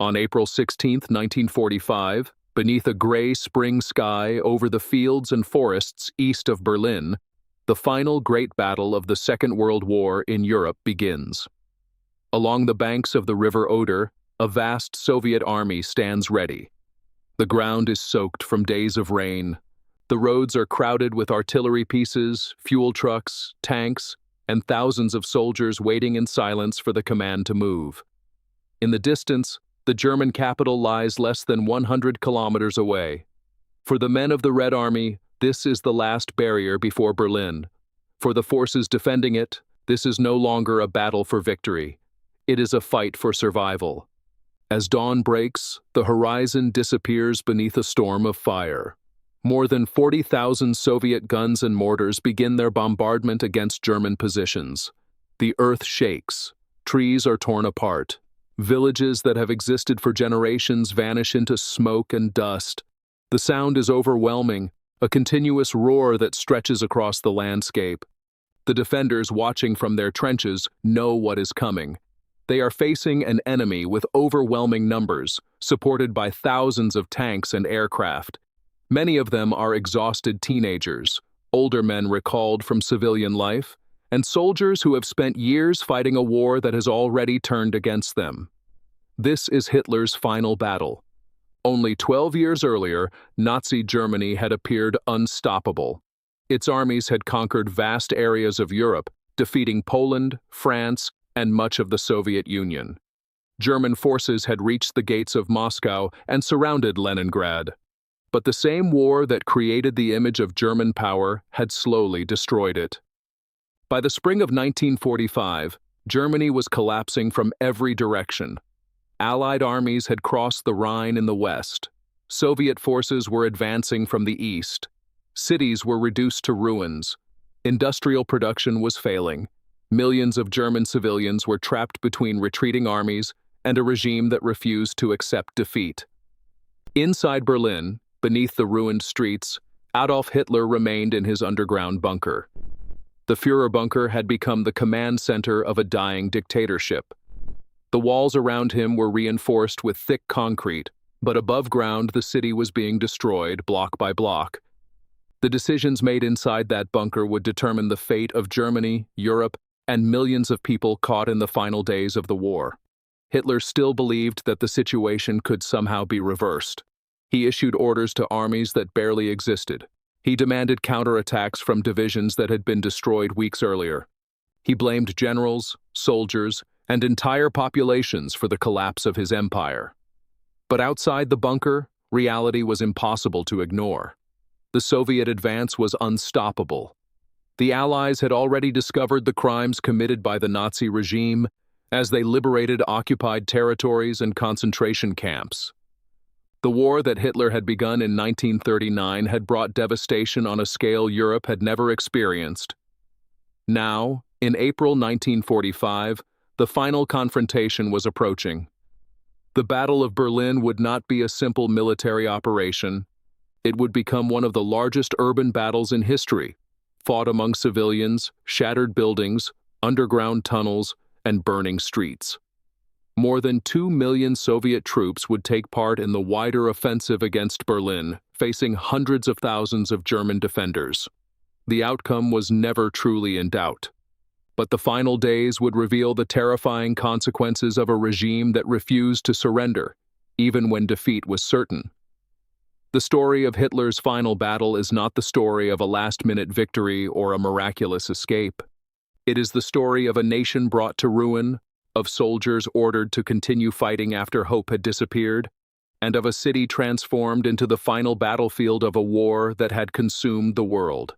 On April 16, 1945, beneath a gray spring sky over the fields and forests east of Berlin, the final great battle of the Second World War in Europe begins. Along the banks of the River Oder, a vast Soviet army stands ready. The ground is soaked from days of rain. The roads are crowded with artillery pieces, fuel trucks, tanks, and thousands of soldiers waiting in silence for the command to move. In the distance, the German capital lies less than 100 kilometers away. For the men of the Red Army, this is the last barrier before Berlin. For the forces defending it, this is no longer a battle for victory. It is a fight for survival. As dawn breaks, the horizon disappears beneath a storm of fire. More than 40,000 Soviet guns and mortars begin their bombardment against German positions. The earth shakes. Trees are torn apart. Villages that have existed for generations vanish into smoke and dust. The sound is overwhelming, a continuous roar that stretches across the landscape. The defenders watching from their trenches know what is coming. They are facing an enemy with overwhelming numbers, supported by thousands of tanks and aircraft. Many of them are exhausted teenagers, older men recalled from civilian life, and soldiers who have spent years fighting a war that has already turned against them. This is Hitler's final battle. Only 12 years earlier, Nazi Germany had appeared unstoppable. Its armies had conquered vast areas of Europe, defeating Poland, France, and much of the Soviet Union. German forces had reached the gates of Moscow and surrounded Leningrad. But the same war that created the image of German power had slowly destroyed it. By the spring of 1945, Germany was collapsing from every direction. Allied armies had crossed the Rhine in the west. Soviet forces were advancing from the east. Cities were reduced to ruins. Industrial production was failing. Millions of German civilians were trapped between retreating armies and a regime that refused to accept defeat. Inside Berlin, beneath the ruined streets, Adolf Hitler remained in his underground bunker. The Führer bunker had become the command center of a dying dictatorship. The walls around him were reinforced with thick concrete, but above ground the city was being destroyed block by block. The decisions made inside that bunker would determine the fate of Germany, Europe, and millions of people caught in the final days of the war. Hitler still believed that the situation could somehow be reversed. He issued orders to armies that barely existed. He demanded counterattacks from divisions that had been destroyed weeks earlier. He blamed generals, soldiers, and entire populations for the collapse of his empire. But outside the bunker, reality was impossible to ignore. The Soviet advance was unstoppable. The Allies had already discovered the crimes committed by the Nazi regime as they liberated occupied territories and concentration camps. The war that Hitler had begun in 1939 had brought devastation on a scale Europe had never experienced. Now, in April 1945, the final confrontation was approaching. The Battle of Berlin would not be a simple military operation. It would become one of the largest urban battles in history, fought among civilians, shattered buildings, underground tunnels, and burning streets. More than 2 million Soviet troops would take part in the wider offensive against Berlin, facing hundreds of thousands of German defenders. The outcome was never truly in doubt. But the final days would reveal the terrifying consequences of a regime that refused to surrender, even when defeat was certain. The story of Hitler's final battle is not the story of a last-minute victory or a miraculous escape. It is the story of a nation brought to ruin, of soldiers ordered to continue fighting after hope had disappeared, and of a city transformed into the final battlefield of a war that had consumed the world.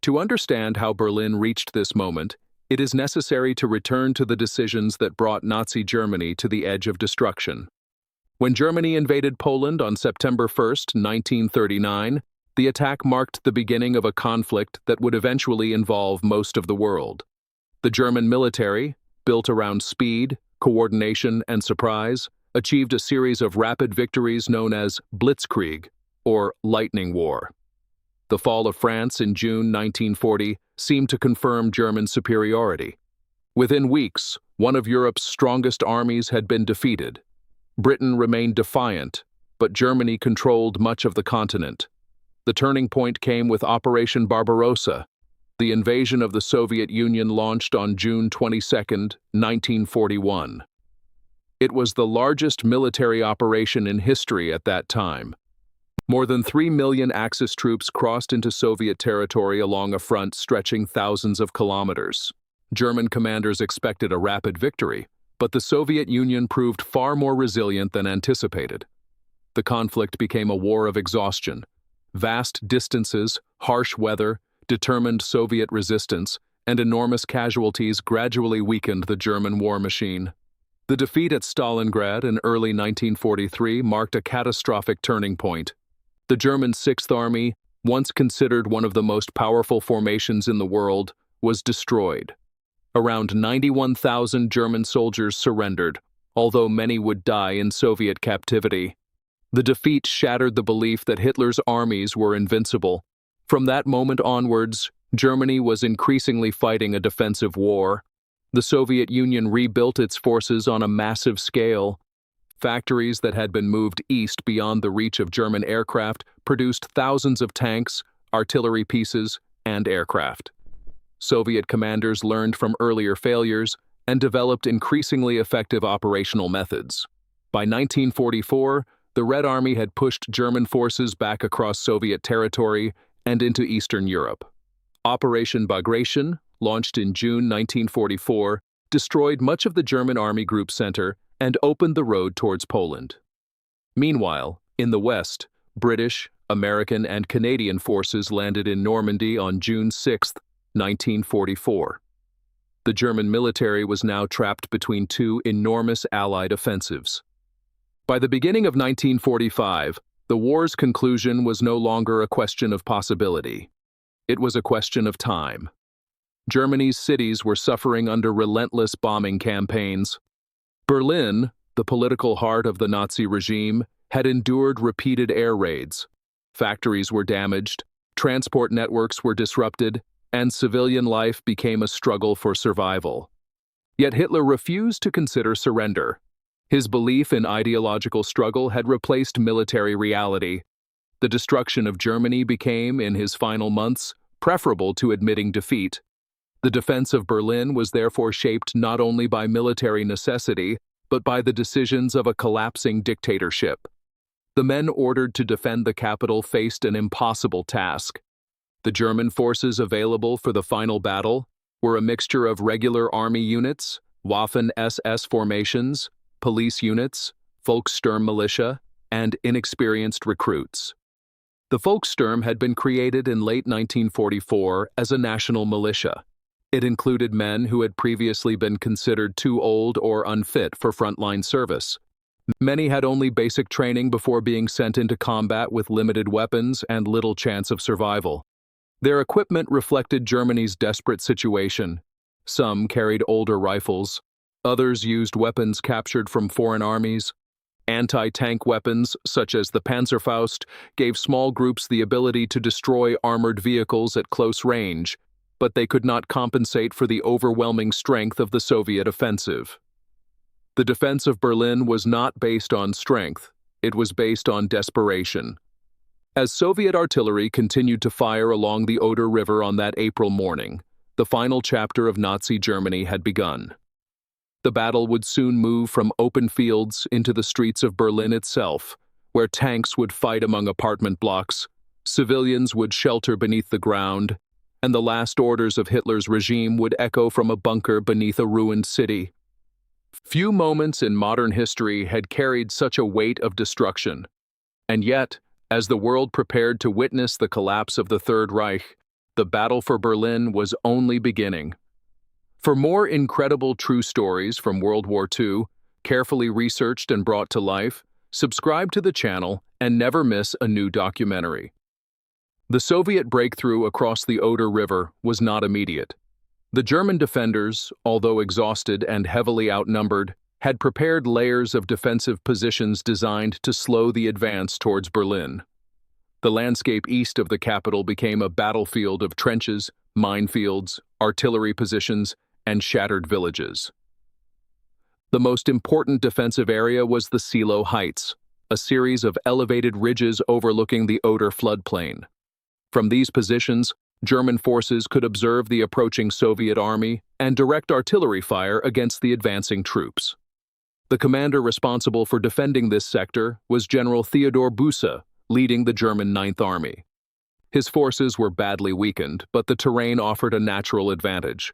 To understand how Berlin reached this moment, it is necessary to return to the decisions that brought Nazi Germany to the edge of destruction. When Germany invaded Poland on September 1, 1939, the attack marked the beginning of a conflict that would eventually involve most of the world. The German military, built around speed, coordination, and surprise, achieved a series of rapid victories known as Blitzkrieg, or Lightning War. The fall of France in June 1940 seemed to confirm German superiority. Within weeks, one of Europe's strongest armies had been defeated. Britain remained defiant, but Germany controlled much of the continent. The turning point came with Operation Barbarossa, the invasion of the Soviet Union launched on June 22, 1941. It was the largest military operation in history at that time. More than 3 million Axis troops crossed into Soviet territory along a front stretching thousands of kilometers. German commanders expected a rapid victory, but the Soviet Union proved far more resilient than anticipated. The conflict became a war of exhaustion. Vast distances, harsh weather, determined Soviet resistance, and enormous casualties gradually weakened the German war machine. The defeat at Stalingrad in early 1943 marked a catastrophic turning point. The German Sixth Army, once considered one of the most powerful formations in the world, was destroyed. Around 91,000 German soldiers surrendered, although many would die in Soviet captivity. The defeat shattered the belief that Hitler's armies were invincible. From that moment onwards, Germany was increasingly fighting a defensive war. The Soviet Union rebuilt its forces on a massive scale. Factories that had been moved east beyond the reach of German aircraft produced thousands of tanks, artillery pieces, and aircraft. Soviet commanders learned from earlier failures and developed increasingly effective operational methods. By 1944, the Red Army had pushed German forces back across Soviet territory and into Eastern Europe. Operation Bagration, launched in June 1944, destroyed much of the German Army Group Center and opened the road towards Poland. Meanwhile, in the West, British, American, and Canadian forces landed in Normandy on June 6, 1944. The German military was now trapped between two enormous Allied offensives. By the beginning of 1945, the war's conclusion was no longer a question of possibility. It was a question of time. Germany's cities were suffering under relentless bombing campaigns. Berlin, the political heart of the Nazi regime, had endured repeated air raids. Factories were damaged, transport networks were disrupted, and civilian life became a struggle for survival. Yet Hitler refused to consider surrender. His belief in ideological struggle had replaced military reality. The destruction of Germany became, in his final months, preferable to admitting defeat. The defense of Berlin was therefore shaped not only by military necessity, but by the decisions of a collapsing dictatorship. The men ordered to defend the capital faced an impossible task. The German forces available for the final battle were a mixture of regular army units, Waffen-SS formations, police units, Volkssturm militia, and inexperienced recruits. The Volkssturm had been created in late 1944 as a national militia. It included men who had previously been considered too old or unfit for frontline service. Many had only basic training before being sent into combat with limited weapons and little chance of survival. Their equipment reflected Germany's desperate situation. Some carried older rifles. Others used weapons captured from foreign armies. Anti-tank weapons, such as the Panzerfaust, gave small groups the ability to destroy armored vehicles at close range, but they could not compensate for the overwhelming strength of the Soviet offensive. The defense of Berlin was not based on strength, it was based on desperation. As Soviet artillery continued to fire along the Oder River on that April morning, the final chapter of Nazi Germany had begun. The battle would soon move from open fields into the streets of Berlin itself, where tanks would fight among apartment blocks, civilians would shelter beneath the ground, and the last orders of Hitler's regime would echo from a bunker beneath a ruined city. Few moments in modern history had carried such a weight of destruction. And yet, as the world prepared to witness the collapse of the Third Reich, the battle for Berlin was only beginning. For more incredible true stories from World War II, carefully researched and brought to life, subscribe to the channel and never miss a new documentary. The Soviet breakthrough across the Oder River was not immediate. The German defenders, although exhausted and heavily outnumbered, had prepared layers of defensive positions designed to slow the advance towards Berlin. The landscape east of the capital became a battlefield of trenches, minefields, artillery positions, and shattered villages. The most important defensive area was the Silo Heights, a series of elevated ridges overlooking the Oder floodplain. From these positions, German forces could observe the approaching Soviet army and direct artillery fire against the advancing troops. The commander responsible for defending this sector was General Theodor Busse, leading the German Ninth Army. His forces were badly weakened, but the terrain offered a natural advantage.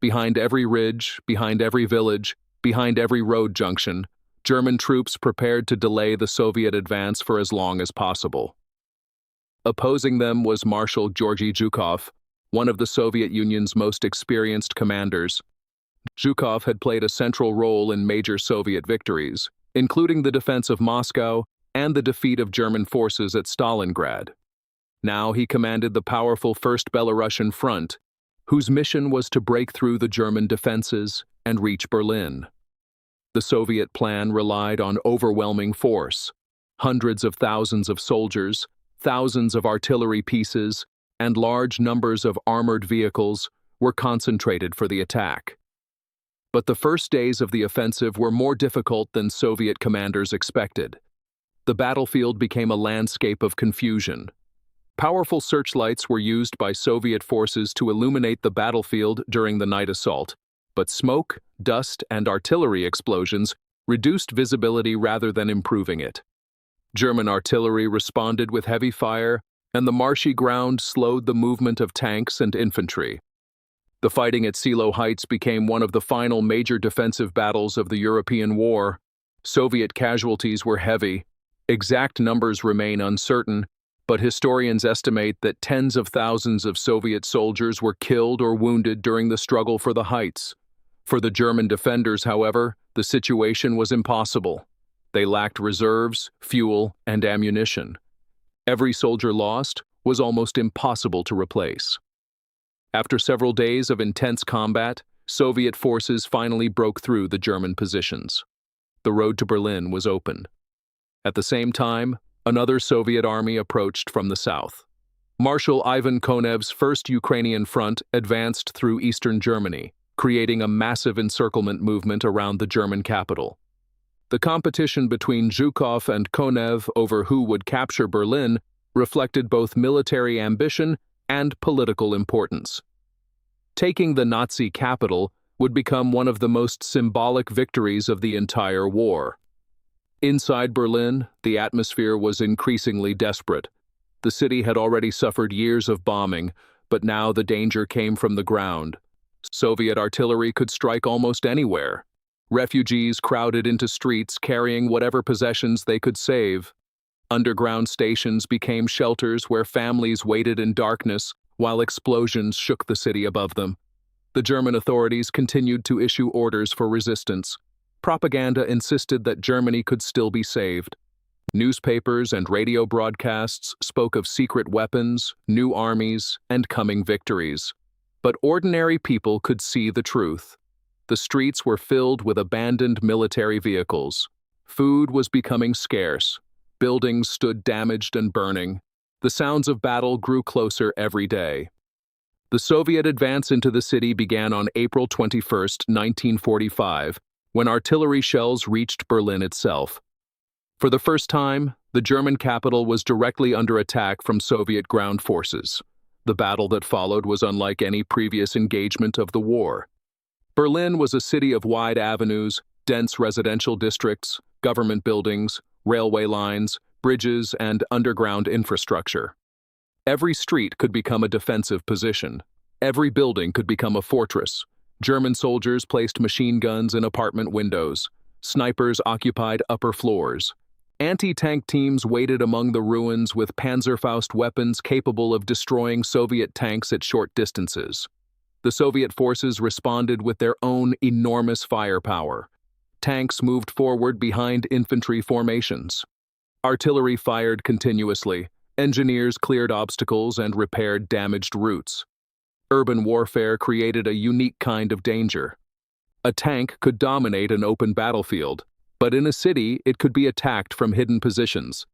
Behind every ridge, behind every village, behind every road junction, German troops prepared to delay the Soviet advance for as long as possible. Opposing them was Marshal Georgy Zhukov, one of the Soviet Union's most experienced commanders. Zhukov had played a central role in major Soviet victories, including the defense of Moscow and the defeat of German forces at Stalingrad. Now he commanded the powerful First Belarusian Front, whose mission was to break through the German defenses and reach Berlin. The Soviet plan relied on overwhelming force. Hundreds of thousands of soldiers, thousands of artillery pieces, and large numbers of armored vehicles were concentrated for the attack. But the first days of the offensive were more difficult than Soviet commanders expected. The battlefield became a landscape of confusion. Powerful searchlights were used by Soviet forces to illuminate the battlefield during the night assault, but smoke, dust, and artillery explosions reduced visibility rather than improving it. German artillery responded with heavy fire, and the marshy ground slowed the movement of tanks and infantry. The fighting at Silo Heights became one of the final major defensive battles of the European War. Soviet casualties were heavy. Exact numbers remain uncertain, but historians estimate that tens of thousands of Soviet soldiers were killed or wounded during the struggle for the heights. For the German defenders, however, the situation was impossible. They lacked reserves, fuel, and ammunition. Every soldier lost was almost impossible to replace. After several days of intense combat, Soviet forces finally broke through the German positions. The road to Berlin was open. At the same time, another Soviet army approached from the south. Marshal Ivan Konev's First Ukrainian Front advanced through eastern Germany, creating a massive encirclement movement around the German capital. The competition between Zhukov and Konev over who would capture Berlin reflected both military ambition and political importance. Taking the Nazi capital would become one of the most symbolic victories of the entire war. Inside Berlin, the atmosphere was increasingly desperate. The city had already suffered years of bombing, but now the danger came from the ground. Soviet artillery could strike almost anywhere. Refugees crowded into streets carrying whatever possessions they could save. Underground stations became shelters where families waited in darkness while explosions shook the city above them. The German authorities continued to issue orders for resistance. Propaganda insisted that Germany could still be saved. Newspapers and radio broadcasts spoke of secret weapons, new armies, and coming victories. But ordinary people could see the truth. The streets were filled with abandoned military vehicles. Food was becoming scarce. Buildings stood damaged and burning. The sounds of battle grew closer every day. The Soviet advance into the city began on April 21, 1945, when artillery shells reached Berlin itself. For the first time, the German capital was directly under attack from Soviet ground forces. The battle that followed was unlike any previous engagement of the war. Berlin was a city of wide avenues, dense residential districts, government buildings, railway lines, bridges, and underground infrastructure. Every street could become a defensive position. Every building could become a fortress. German soldiers placed machine guns in apartment windows. Snipers occupied upper floors. Anti-tank teams waited among the ruins with Panzerfaust weapons capable of destroying Soviet tanks at short distances. The Soviet forces responded with their own enormous firepower. Tanks moved forward behind infantry formations. Artillery fired continuously. Engineers cleared obstacles and repaired damaged routes. Urban warfare created a unique kind of danger. A tank could dominate an open battlefield, but in a city it could be attacked from hidden positions.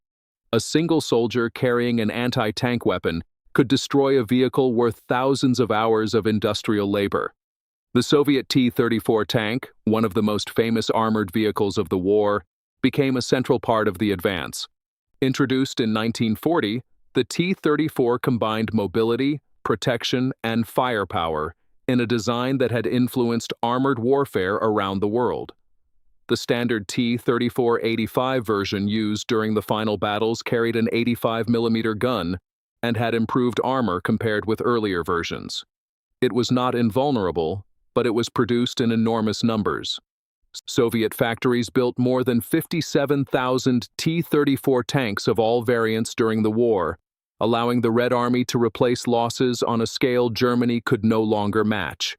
A single soldier carrying an anti-tank weapon could destroy a vehicle worth thousands of hours of industrial labor. The Soviet T-34 tank, one of the most famous armored vehicles of the war, became a central part of the advance. Introduced in 1940, the T-34 combined mobility, protection, and firepower in a design that had influenced armored warfare around the world. The standard T-34-85 version used during the final battles carried an 85mm gun and had improved armor compared with earlier versions. It was not invulnerable, but it was produced in enormous numbers. Soviet factories built more than 57,000 T-34 tanks of all variants during the war, allowing the Red Army to replace losses on a scale Germany could no longer match.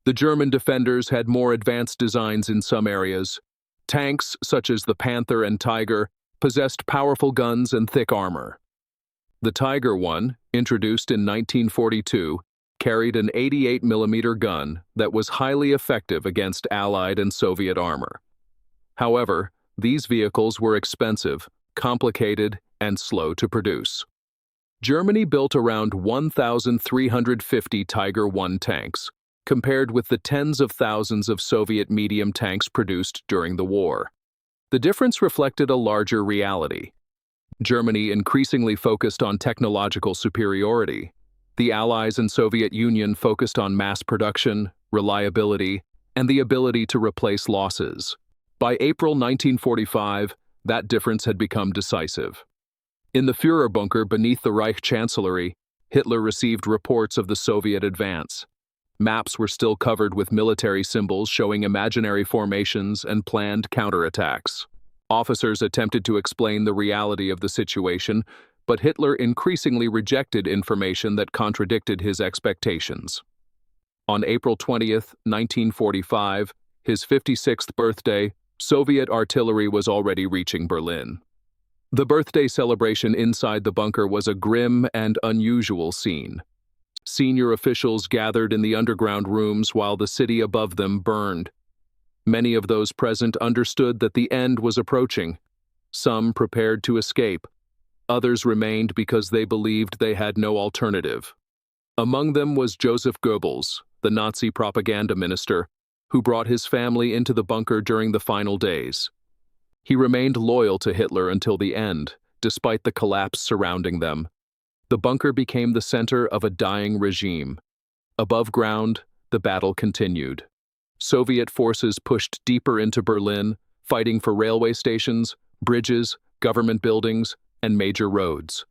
The German defenders had more advanced designs in some areas. Tanks, such as the Panther and Tiger, possessed powerful guns and thick armor. The Tiger I, introduced in 1942, carried an 88mm gun that was highly effective against Allied and Soviet armor. However, these vehicles were expensive, complicated, and slow to produce. Germany built around 1,350 Tiger I tanks, compared with the tens of thousands of Soviet medium tanks produced during the war. The difference reflected a larger reality. Germany increasingly focused on technological superiority. The Allies and Soviet Union focused on mass production, reliability, and the ability to replace losses. By April 1945, that difference had become decisive. In the Führer bunker beneath the Reich Chancellery, Hitler received reports of the Soviet advance. Maps were still covered with military symbols showing imaginary formations and planned counterattacks. Officers attempted to explain the reality of the situation, but Hitler increasingly rejected information that contradicted his expectations. On April 20, 1945, his 56th birthday, Soviet artillery was already reaching Berlin. The birthday celebration inside the bunker was a grim and unusual scene. Senior officials gathered in the underground rooms while the city above them burned. Many of those present understood that the end was approaching. Some prepared to escape. Others remained because they believed they had no alternative. Among them was Joseph Goebbels, the Nazi propaganda minister, who brought his family into the bunker during the final days. He remained loyal to Hitler until the end, despite the collapse surrounding them. The bunker became the center of a dying regime. Above ground, the battle continued. Soviet forces pushed deeper into Berlin, fighting for railway stations, bridges, government buildings, and major roads.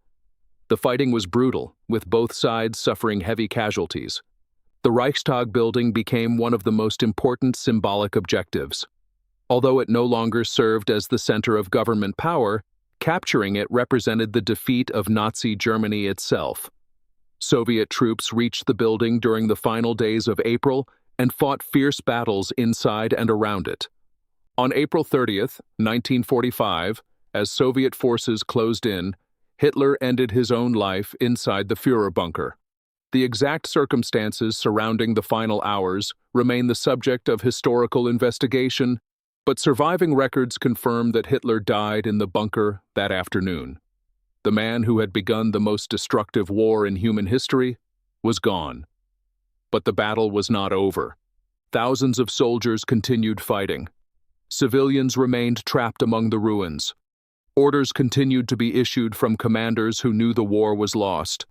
The fighting was brutal, with both sides suffering heavy casualties. The Reichstag building became one of the most important symbolic objectives. Although it no longer served as the center of government power, capturing it represented the defeat of Nazi Germany itself. Soviet troops reached the building during the final days of April and fought fierce battles inside and around it. On April 30, 1945, as Soviet forces closed in, Hitler ended his own life inside the Führer bunker. The exact circumstances surrounding the final hours remain the subject of historical investigation, but surviving records confirm that Hitler died in the bunker that afternoon. The man who had begun the most destructive war in human history was gone. But the battle was not over. Thousands of soldiers continued fighting. Civilians remained trapped among the ruins. Orders continued to be issued from commanders who knew the war was lost.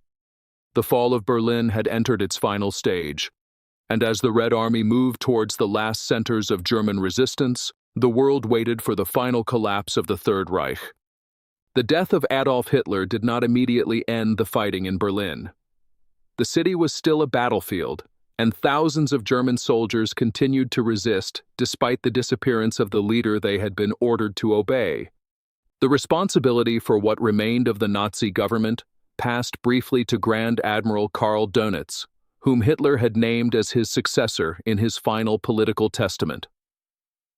The fall of Berlin had entered its final stage, and as the Red Army moved towards the last centers of German resistance, the world waited for the final collapse of the Third Reich. The death of Adolf Hitler did not immediately end the fighting in Berlin. The city was still a battlefield, and thousands of German soldiers continued to resist despite the disappearance of the leader they had been ordered to obey. The responsibility for what remained of the Nazi government passed briefly to Grand Admiral Karl Dönitz, whom Hitler had named as his successor in his final political testament.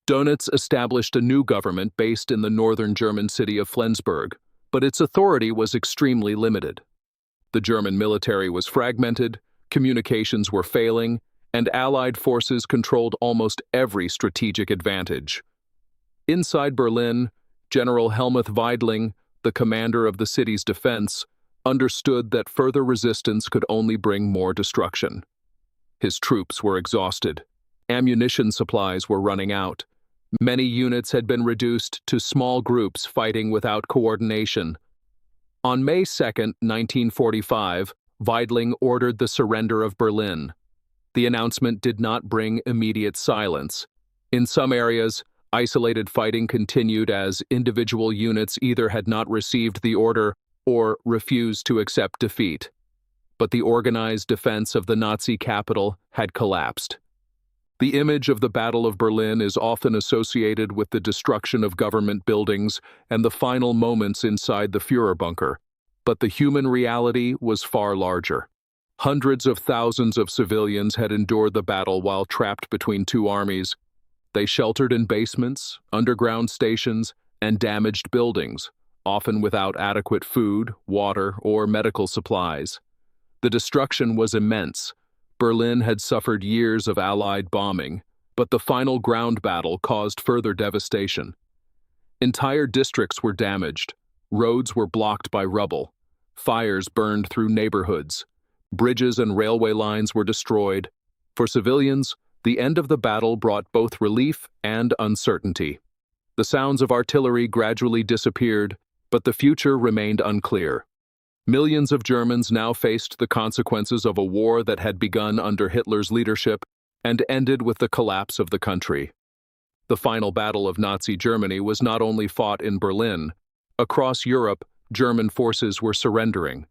Dönitz established a new government based in the northern German city of Flensburg, but its authority was extremely limited. The German military was fragmented, communications were failing, and Allied forces controlled almost every strategic advantage. Inside Berlin, General Helmuth Weidling, the commander of the city's defense, understood that further resistance could only bring more destruction. His troops were exhausted. Ammunition supplies were running out. Many units had been reduced to small groups fighting without coordination. On May 2, 1945, Weidling ordered the surrender of Berlin. The announcement did not bring immediate silence. In some areas, isolated fighting continued as individual units either had not received the order or refused to accept defeat. But the organized defense of the Nazi capital had collapsed. The image of the Battle of Berlin is often associated with the destruction of government buildings and the final moments inside the Führer bunker, but the human reality was far larger. Hundreds of thousands of civilians had endured the battle while trapped between two armies. They sheltered in basements, underground stations, and damaged buildings, often without adequate food, water, or medical supplies. The destruction was immense. Berlin had suffered years of Allied bombing, but the final ground battle caused further devastation. Entire districts were damaged. Roads were blocked by rubble. Fires burned through neighborhoods. Bridges and railway lines were destroyed. For civilians, the end of the battle brought both relief and uncertainty. The sounds of artillery gradually disappeared, but the future remained unclear. Millions of Germans now faced the consequences of a war that had begun under Hitler's leadership and ended with the collapse of the country. The final battle of Nazi Germany was not only fought in Berlin. Across Europe, German forces were surrendering.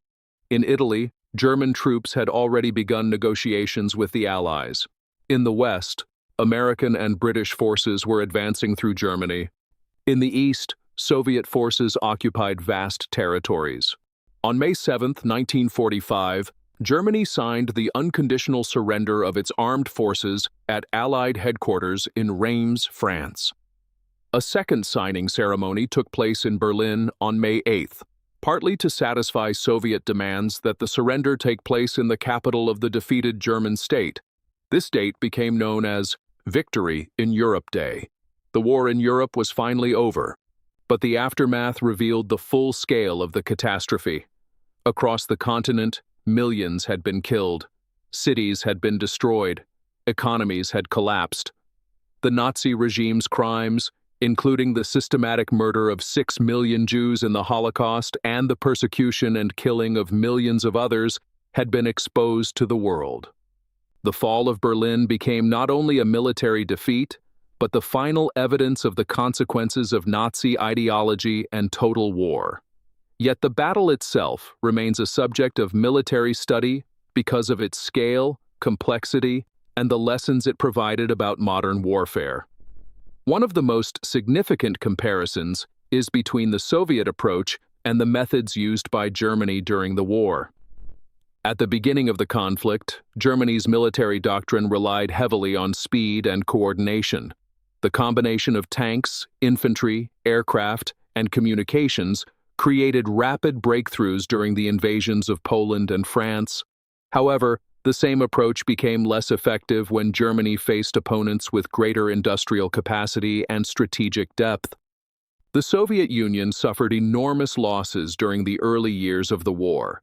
In Italy, German troops had already begun negotiations with the Allies. In the West, American and British forces were advancing through Germany. In the East, Soviet forces occupied vast territories. On May 7, 1945, Germany signed the unconditional surrender of its armed forces at Allied headquarters in Reims, France. A second signing ceremony took place in Berlin on May 8, partly to satisfy Soviet demands that the surrender take place in the capital of the defeated German state. This date became known as Victory in Europe Day. The war in Europe was finally over, but the aftermath revealed the full scale of the catastrophe. Across the continent, millions had been killed. Cities had been destroyed. Economies had collapsed. The Nazi regime's crimes, including the systematic murder of 6 million Jews in the Holocaust and the persecution and killing of millions of others, had been exposed to the world. The fall of Berlin became not only a military defeat, but the final evidence of the consequences of Nazi ideology and total war. Yet the battle itself remains a subject of military study because of its scale, complexity, and the lessons it provided about modern warfare. One of the most significant comparisons is between the Soviet approach and the methods used by Germany during the war. At the beginning of the conflict, Germany's military doctrine relied heavily on speed and coordination. The combination of tanks, infantry, aircraft, and communications created rapid breakthroughs during the invasions of Poland and France. However, the same approach became less effective when Germany faced opponents with greater industrial capacity and strategic depth. The Soviet Union suffered enormous losses during the early years of the war.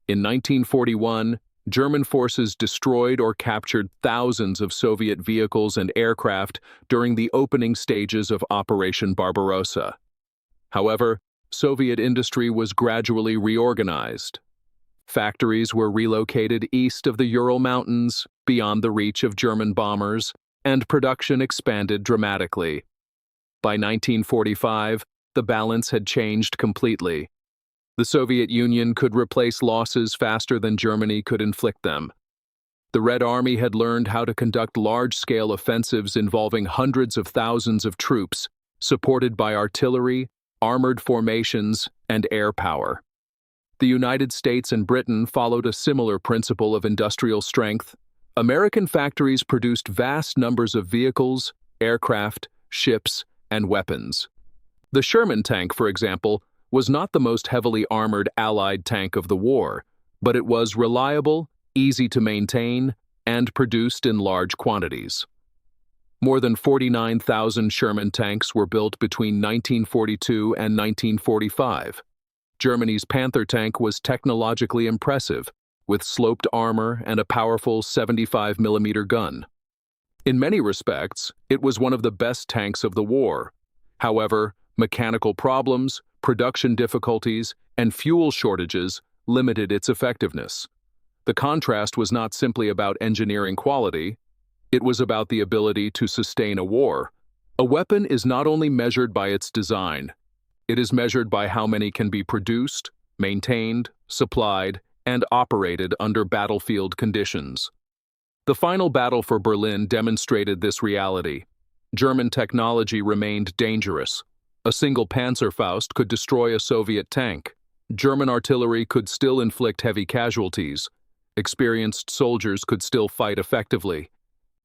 In 1941, German forces destroyed or captured thousands of Soviet vehicles and aircraft during the opening stages of Operation Barbarossa. However, Soviet industry was gradually reorganized. Factories were relocated east of the Ural Mountains, beyond the reach of German bombers, and production expanded dramatically. By 1945, the balance had changed completely. The Soviet Union could replace losses faster than Germany could inflict them. The Red Army had learned how to conduct large-scale offensives involving hundreds of thousands of troops, supported by artillery, armored formations, and air power. The United States and Britain followed a similar principle of industrial strength. American factories produced vast numbers of vehicles, aircraft, ships, and weapons. The Sherman tank, for example, was not the most heavily armored Allied tank of the war, but it was reliable, easy to maintain, and produced in large quantities. More than 49,000 Sherman tanks were built between 1942 and 1945. Germany's Panther tank was technologically impressive, with sloped armor and a powerful 75mm gun. In many respects, it was one of the best tanks of the war. However, mechanical problems, production difficulties, and fuel shortages limited its effectiveness. The contrast was not simply about engineering quality, it was about the ability to sustain a war. A weapon is not only measured by its design, it is measured by how many can be produced, maintained, supplied, and operated under battlefield conditions. The final battle for Berlin demonstrated this reality. German technology remained dangerous. A single Panzerfaust could destroy a Soviet tank. German artillery could still inflict heavy casualties. Experienced soldiers could still fight effectively.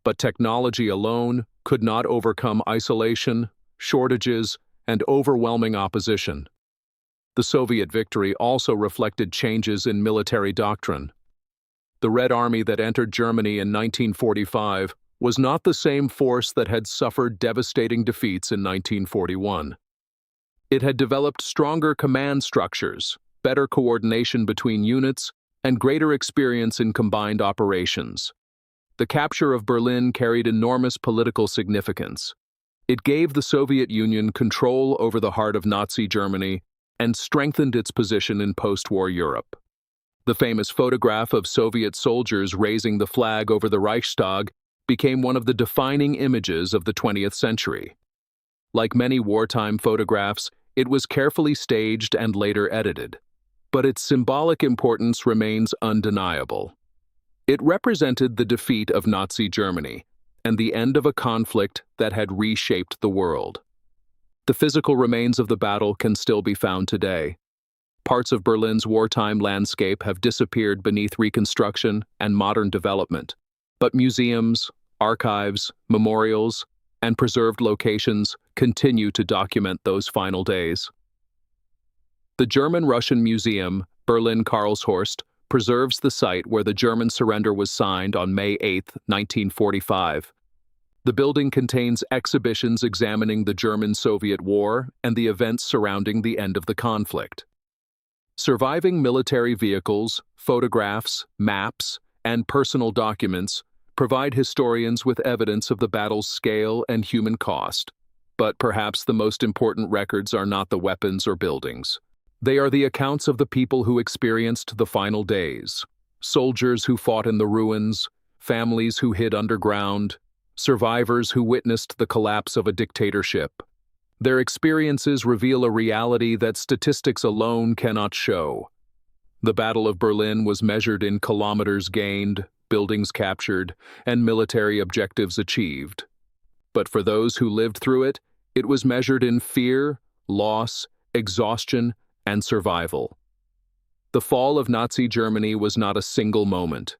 But technology alone could not overcome isolation, shortages, and overwhelming opposition. The Soviet victory also reflected changes in military doctrine. The Red Army that entered Germany in 1945 was not the same force that had suffered devastating defeats in 1941. It had developed stronger command structures, better coordination between units, and greater experience in combined operations. The capture of Berlin carried enormous political significance. It gave the Soviet Union control over the heart of Nazi Germany and strengthened its position in post-war Europe. The famous photograph of Soviet soldiers raising the flag over the Reichstag became one of the defining images of the 20th century. Like many wartime photographs, it was carefully staged and later edited. But its symbolic importance remains undeniable. It represented the defeat of Nazi Germany and the end of a conflict that had reshaped the world. The physical remains of the battle can still be found today. Parts of Berlin's wartime landscape have disappeared beneath reconstruction and modern development, but museums, archives, memorials, and preserved locations continue to document those final days. The German-Russian Museum, Berlin-Karlshorst, preserves the site where the German surrender was signed on May 8, 1945. The building contains exhibitions examining the German-Soviet War and the events surrounding the end of the conflict. Surviving military vehicles, photographs, maps, and personal documents provide historians with evidence of the battle's scale and human cost. But perhaps the most important records are not the weapons or buildings. They are the accounts of the people who experienced the final days, soldiers who fought in the ruins, families who hid underground, survivors who witnessed the collapse of a dictatorship. Their experiences reveal a reality that statistics alone cannot show. The Battle of Berlin was measured in kilometers gained, buildings captured, and military objectives achieved. But for those who lived through it, it was measured in fear, loss, exhaustion, and survival. The fall of Nazi Germany was not a single moment.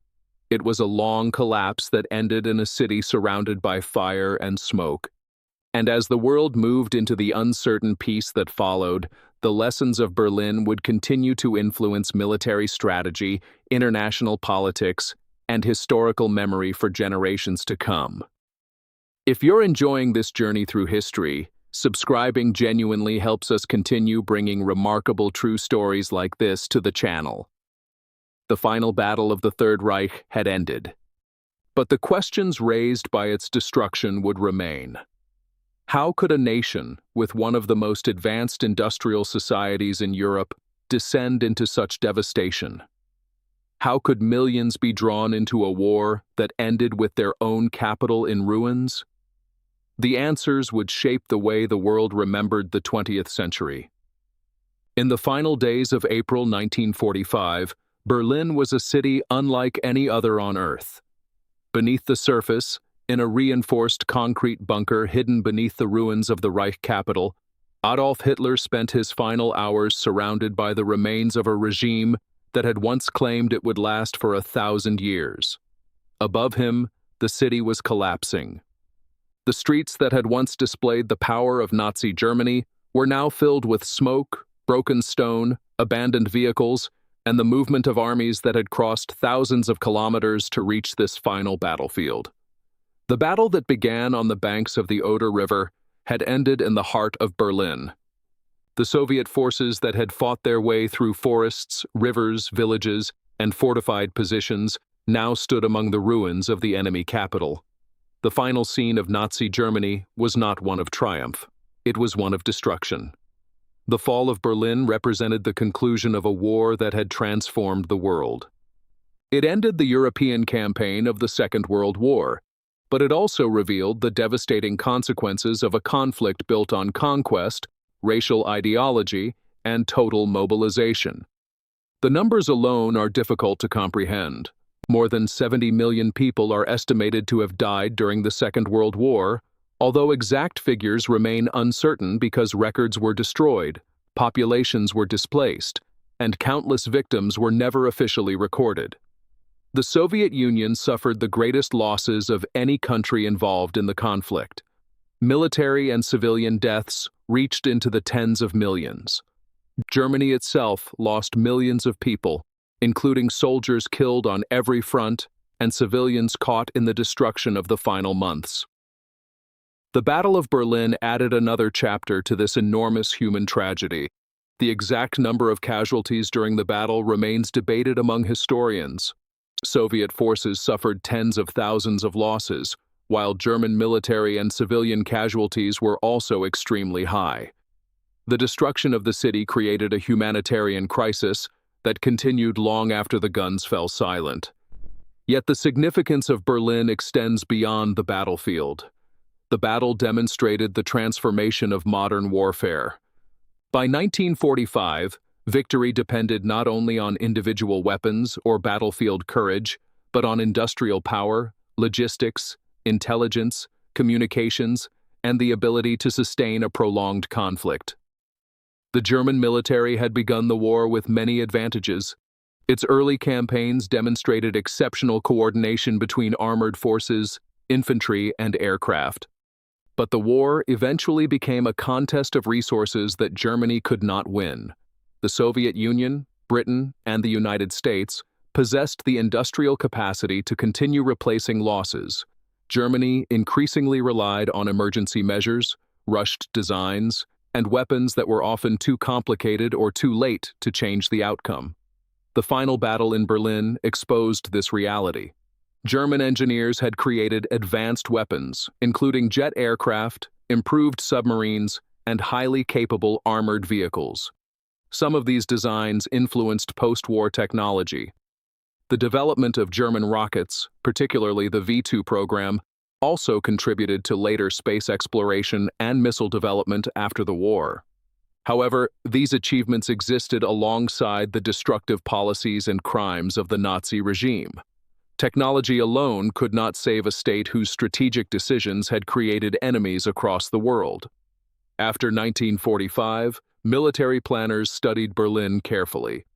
It was a long collapse that ended in a city surrounded by fire and smoke. And as the world moved into the uncertain peace that followed, the lessons of Berlin would continue to influence military strategy, international politics, and historical memory for generations to come. If you're enjoying this journey through history, subscribing genuinely helps us continue bringing remarkable true stories like this to the channel. The final battle of the Third Reich had ended, but the questions raised by its destruction would remain. How could a nation with one of the most advanced industrial societies in Europe descend into such devastation? How could millions be drawn into a war that ended with their own capital in ruins? The answers would shape the way the world remembered the 20th century. In the final days of April 1945, Berlin was a city unlike any other on Earth. Beneath the surface, in a reinforced concrete bunker hidden beneath the ruins of the Reich capital, Adolf Hitler spent his final hours surrounded by the remains of a regime that had once claimed it would last for 1,000 years. Above him, the city was collapsing. The streets that had once displayed the power of Nazi Germany were now filled with smoke, broken stone, abandoned vehicles, and the movement of armies that had crossed thousands of kilometers to reach this final battlefield. The battle that began on the banks of the Oder River had ended in the heart of Berlin. The Soviet forces that had fought their way through forests, rivers, villages, and fortified positions now stood among the ruins of the enemy capital. The final scene of Nazi Germany was not one of triumph. It was one of destruction. The fall of Berlin represented the conclusion of a war that had transformed the world. It ended the European campaign of the Second World War, but it also revealed the devastating consequences of a conflict built on conquest, racial ideology, and total mobilization. The numbers alone are difficult to comprehend. More than 70 million people are estimated to have died during the Second World War, although exact figures remain uncertain because records were destroyed, populations were displaced, and countless victims were never officially recorded. The Soviet Union suffered the greatest losses of any country involved in the conflict. Military and civilian deaths reached into the tens of millions. Germany itself lost millions of people, including soldiers killed on every front and civilians caught in the destruction of the final months. The Battle of Berlin added another chapter to this enormous human tragedy. The exact number of casualties during the battle remains debated among historians. Soviet forces suffered tens of thousands of losses, while German military and civilian casualties were also extremely high. The destruction of the city created a humanitarian crisis that continued long after the guns fell silent. Yet the significance of Berlin extends beyond the battlefield. The battle demonstrated the transformation of modern warfare. By 1945, victory depended not only on individual weapons or battlefield courage, but on industrial power, logistics, intelligence, communications, and the ability to sustain a prolonged conflict. The German military had begun the war with many advantages. Its early campaigns demonstrated exceptional coordination between armored forces, infantry, and aircraft. But the war eventually became a contest of resources that Germany could not win. The Soviet Union, Britain, and the United States possessed the industrial capacity to continue replacing losses. Germany increasingly relied on emergency measures, rushed designs, and weapons that were often too complicated or too late to change the outcome. The final battle in Berlin exposed this reality. German engineers had created advanced weapons, including jet aircraft, improved submarines, and highly capable armored vehicles. Some of these designs influenced post-war technology. The development of German rockets, particularly the V-2 program, also contributed to later space exploration and missile development after the war. However, these achievements existed alongside the destructive policies and crimes of the Nazi regime. Technology alone could not save a state whose strategic decisions had created enemies across the world. After 1945, military planners studied Berlin carefully.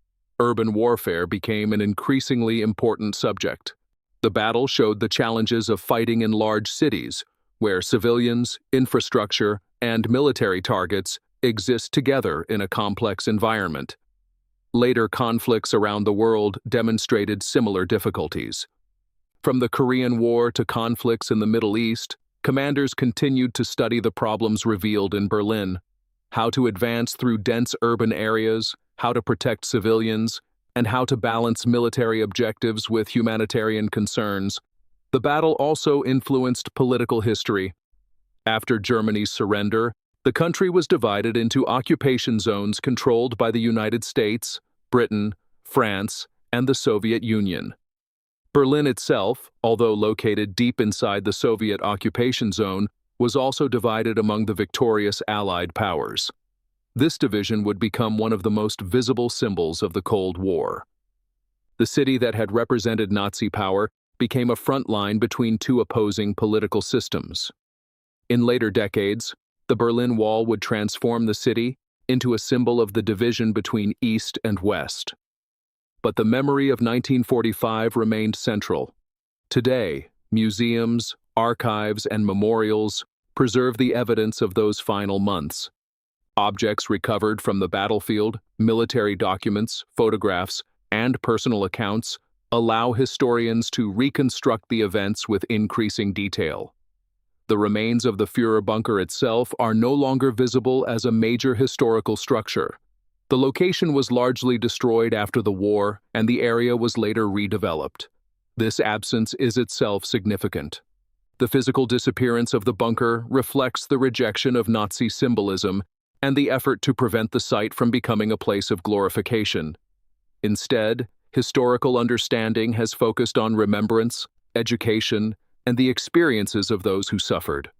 Urban warfare became an increasingly important subject. The battle showed the challenges of fighting in large cities, where civilians, infrastructure, and military targets exist together in a complex environment. Later conflicts around the world demonstrated similar difficulties. From the Korean War to conflicts in the Middle East, commanders continued to study the problems revealed in Berlin: how to advance through dense urban areas, how to protect civilians, and how to balance military objectives with humanitarian concerns. The battle also influenced political history. After Germany's surrender, the country was divided into occupation zones controlled by the United States, Britain, France, and the Soviet Union. Berlin itself, although located deep inside the Soviet occupation zone, was also divided among the victorious Allied powers. This division would become one of the most visible symbols of the Cold War. The city that had represented Nazi power became a front line between two opposing political systems. In later decades, the Berlin Wall would transform the city into a symbol of the division between East and West. But the memory of 1945 remained central. Today, museums, archives, and memorials preserve the evidence of those final months. Objects recovered from the battlefield, military documents, photographs, and personal accounts allow historians to reconstruct the events with increasing detail. The remains of the Führer bunker itself are no longer visible as a major historical structure. The location was largely destroyed after the war, and the area was later redeveloped. This absence is itself significant. The physical disappearance of the bunker reflects the rejection of Nazi symbolism and the effort to prevent the site from becoming a place of glorification. Instead, historical understanding has focused on remembrance, education, and the experiences of those who suffered.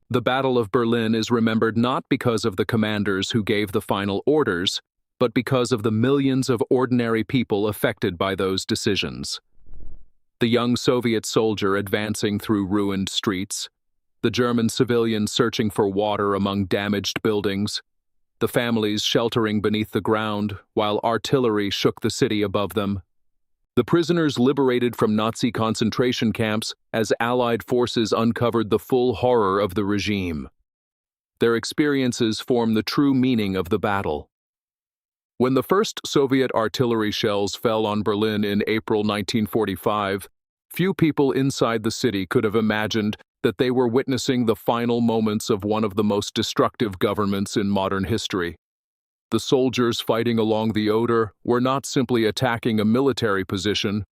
The Battle of Berlin is remembered not because of the commanders who gave the final orders, but because of the millions of ordinary people affected by those decisions. The young Soviet soldier advancing through ruined streets, the German civilians searching for water among damaged buildings, the families sheltering beneath the ground while artillery shook the city above them, the prisoners liberated from Nazi concentration camps as Allied forces uncovered the full horror of the regime. Their experiences form the true meaning of the battle. When the first Soviet artillery shells fell on Berlin in April 1945, few people inside the city could have imagined that they were witnessing the final moments of one of the most destructive governments in modern history. The soldiers fighting along the Oder were not simply attacking a military position,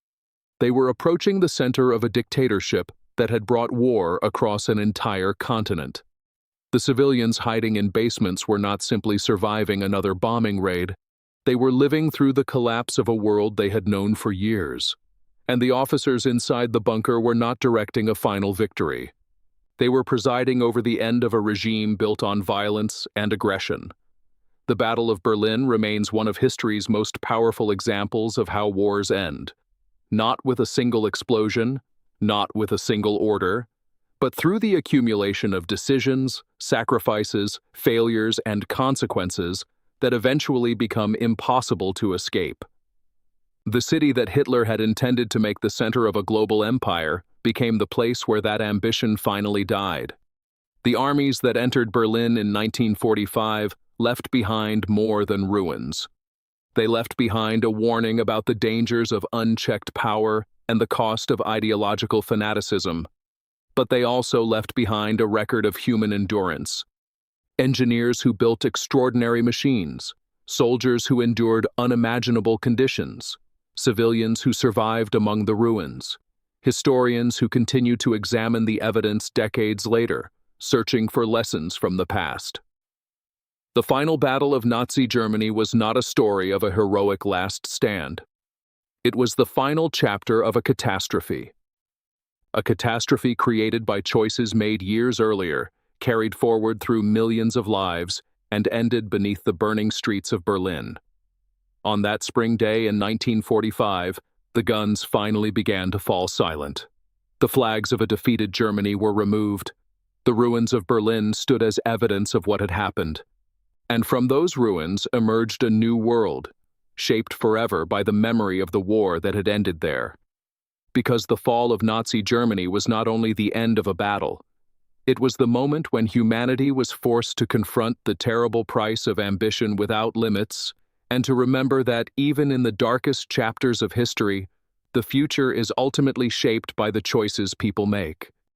they were approaching the center of a dictatorship that had brought war across an entire continent. The civilians hiding in basements were not simply surviving another bombing raid, they were living through the collapse of a world they had known for years. And the officers inside the bunker were not directing a final victory. They were presiding over the end of a regime built on violence and aggression. The Battle of Berlin remains one of history's most powerful examples of how wars end. Not with a single explosion, not with a single order, but through the accumulation of decisions, sacrifices, failures, and consequences that eventually become impossible to escape. The city that Hitler had intended to make the center of a global empire became the place where that ambition finally died. The armies that entered Berlin in 1945 left behind more than ruins. They left behind a warning about the dangers of unchecked power and the cost of ideological fanaticism. But they also left behind a record of human endurance. Engineers who built extraordinary machines, soldiers who endured unimaginable conditions, civilians who survived among the ruins, historians who continue to examine the evidence decades later, searching for lessons from the past. The final battle of Nazi Germany was not a story of a heroic last stand. It was the final chapter of a catastrophe. A catastrophe created by choices made years earlier, carried forward through millions of lives, and ended beneath the burning streets of Berlin. On that spring day in 1945, the guns finally began to fall silent. The flags of a defeated Germany were removed. The ruins of Berlin stood as evidence of what had happened. And from those ruins emerged a new world, shaped forever by the memory of the war that had ended there. Because the fall of Nazi Germany was not only the end of a battle, it was the moment when humanity was forced to confront the terrible price of ambition without limits, and to remember that even in the darkest chapters of history, the future is ultimately shaped by the choices people make.